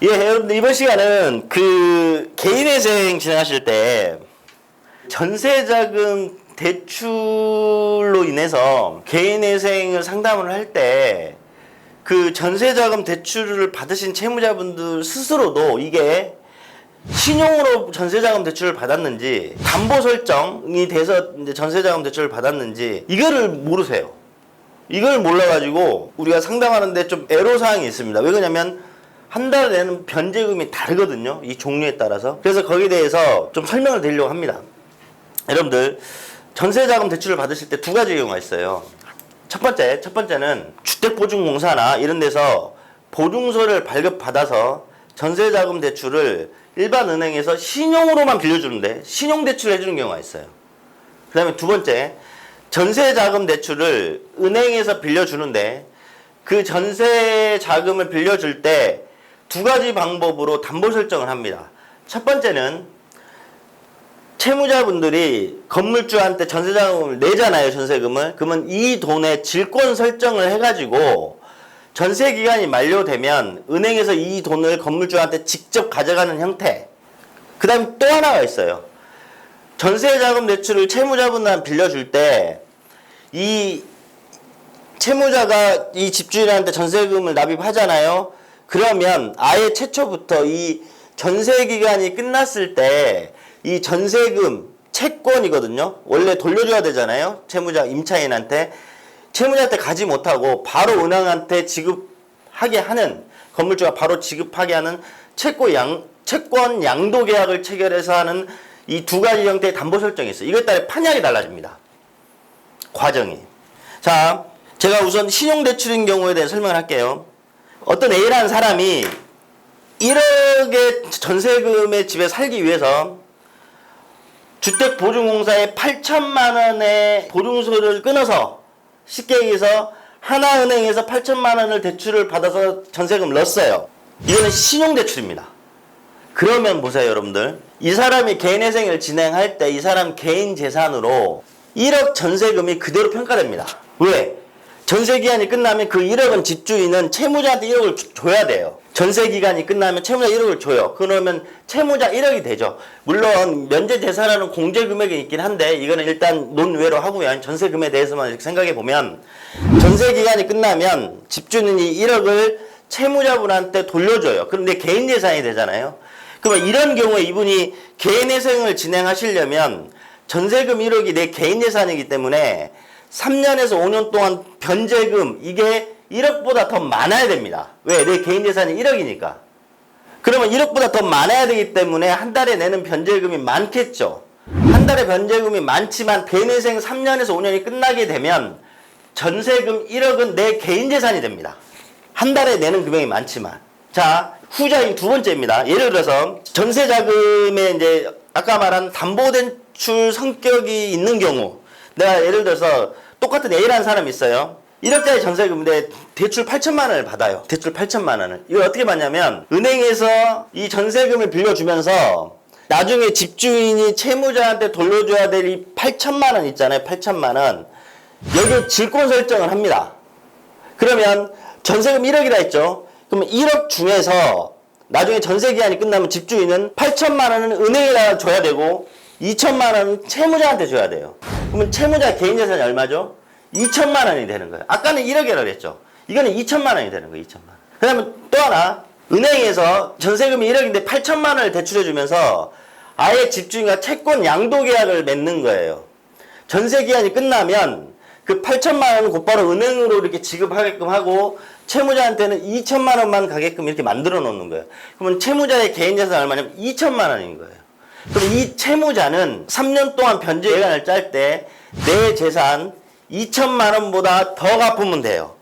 예, 여러분들 이번 시간은 그 개인회생 진행하실 때 전세자금 대출로 인해서 개인회생을 상담을 할 때 그 전세자금 대출을 받으신 채무자분들 스스로도 이게 신용으로 전세자금 대출을 받았는지 담보 설정이 돼서 이제 전세자금 대출을 받았는지 이거를 모르세요. 이걸 몰라가지고 우리가 상담하는데 좀 애로사항이 있습니다. 왜 그러냐면 한 달에 내는 변제금이 다르거든요. 이 종류에 따라서. 그래서 거기에 대해서 좀 설명을 드리려고 합니다. 여러분들 전세자금 대출을 받으실 때 두 가지 경우가 있어요. 첫 번째는 주택보증공사나 이런 데서 보증서를 발급받아서 전세자금 대출을 일반 은행에서 신용으로만 빌려주는데 신용대출을 해주는 경우가 있어요. 그 다음에 두 번째, 전세자금 대출을 은행에서 빌려주는데 그 전세자금을 빌려줄 때 두 가지 방법으로 담보 설정을 합니다. 첫 번째는 채무자분들이 건물주한테 전세자금을 내잖아요, 전세금을. 그러면 이 돈의 질권 설정을 해가지고 전세기간이 만료되면 은행에서 이 돈을 건물주한테 직접 가져가는 형태. 그 다음에 또 하나가 있어요. 전세자금 대출을 채무자분한테 빌려줄 때 이 채무자가 이 집주인한테 전세금을 납입하잖아요. 그러면 아예 최초부터 이 전세기간이 끝났을 때 이 전세금 채권이거든요. 원래 돌려줘야 되잖아요. 채무자 임차인한테. 채무자한테 가지 못하고 바로 은행한테 지급하게 하는, 건물주가 바로 지급하게 하는 채권 양도 계약을 체결해서 하는 이 두 가지 형태의 담보 설정이 있어요. 이것에 따라 판약이 달라집니다. 과정이. 자, 제가 우선 신용대출인 경우에 대해 설명을 할게요. 어떤 A라는 사람이 1억의 전세금의 집에 살기 위해서 주택보증공사에 8천만 원의 보증서를 끊어서 쉽게 얘기해서 하나은행에서 8천만 원을 대출을 받아서 전세금을 넣었어요. 이거는 신용대출입니다. 그러면 보세요, 여러분들. 이 사람이 개인회생을 진행할 때 이 사람 개인 재산으로 1억 전세금이 그대로 평가됩니다. 왜? 전세기간이 끝나면 그 1억은 집주인은 채무자한테 1억을 줘야 돼요. 전세기간이 끝나면 채무자 1억을 줘요. 그러면 채무자 1억이 되죠. 물론 면제재산하는 공제금액이 있긴 한데 이거는 일단 논외로 하고요. 전세금에 대해서만 이렇게 생각해 보면 전세기간이 끝나면 집주인이 1억을 채무자분한테 돌려줘요. 그런데 개인 재산이 되잖아요. 그러면 이런 경우에 이분이 개인회생을 진행하시려면 전세금 1억이 내 개인 재산이기 때문에 3년에서 5년 동안 변제금 이게 1억보다 더 많아야 됩니다. 왜? 내 개인 재산이 1억이니까. 그러면 1억보다 더 많아야 되기 때문에 한 달에 내는 변제금이 많겠죠. 한 달에 변제금이 많지만 개인회생 3년에서 5년이 끝나게 되면 전세금 1억은 내 개인 재산이 됩니다. 한 달에 내는 금액이 많지만. 자, 후자인 두 번째입니다. 예를 들어서 전세자금에 이제 아까 말한 담보대출 성격이 있는 경우, 내가 예를 들어서 똑같은 A라는 사람이 있어요. 1억짜리 전세금인데 대출 8천만 원을 받아요. 대출 8천만 원을. 이걸 어떻게 받냐면 은행에서 이 전세금을 빌려주면서 나중에 집주인이 채무자한테 돌려줘야 될 이 8천만 원 있잖아요. 8천만 원. 여기 질권 설정을 합니다. 그러면 전세금 1억이라 했죠. 그러면 1억 중에서 나중에 전세기한이 끝나면 집주인은 8천만 원은 은행에다 줘야 되고 2천만 원은 채무자한테 줘야 돼요. 그러면 채무자 개인 재산이 얼마죠? 2천만 원이 되는 거예요. 아까는 1억이라고 그랬죠. 이거는 2천만 원이 되는 거예요. 2천만 원. 그 다음에 또 하나, 은행에서 전세금이 1억인데 8천만 원을 대출해주면서 아예 집주인과 채권 양도 계약을 맺는 거예요. 전세기한이 끝나면 그 8천만 원은 곧바로 은행으로 이렇게 지급하게끔 하고 채무자한테는 2천만 원만 가게끔 이렇게 만들어 놓는 거예요. 그러면 채무자의 개인 재산은 얼마냐면 2천만 원인 거예요. 그럼 이 채무자는 3년 동안 변제 기간을 짤 때 내 재산 2천만 원보다 더 갚으면 돼요.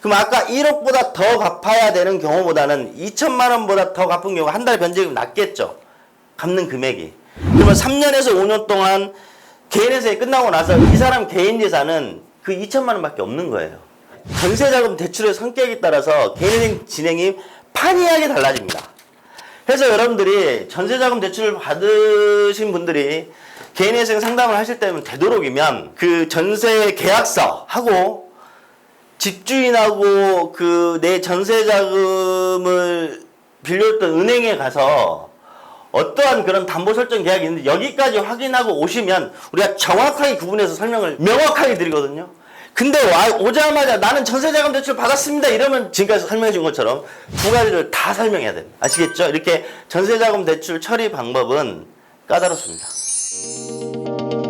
그럼 아까 1억보다 더 갚아야 되는 경우보다는 2천만 원보다 더 갚은 경우가 한 달 변제금이 낮겠죠. 갚는 금액이. 그러면 3년에서 5년 동안 개인회생이 끝나고 나서 이 사람 개인 재산은 그 2천만 원밖에 없는 거예요. 전세자금 대출의 성격에 따라서 개인회생 진행이 판이하게 달라집니다. 그래서 여러분들이 전세자금 대출을 받으신 분들이 개인회생 상담을 하실 때는 되도록이면 그 전세 계약서하고 집주인하고 그 내 전세자금을 빌려줬던 은행에 가서 어떠한 그런 담보 설정 계약이 있는데 여기까지 확인하고 오시면 우리가 정확하게 구분해서 설명을 명확하게 드리거든요. 근데 오자마자 나는 전세자금 대출 받았습니다 이러면 지금까지 설명해 준 것처럼 두 가지를 다 설명해야 됩니다. 아시겠죠? 이렇게 전세자금 대출 처리 방법은 까다롭습니다.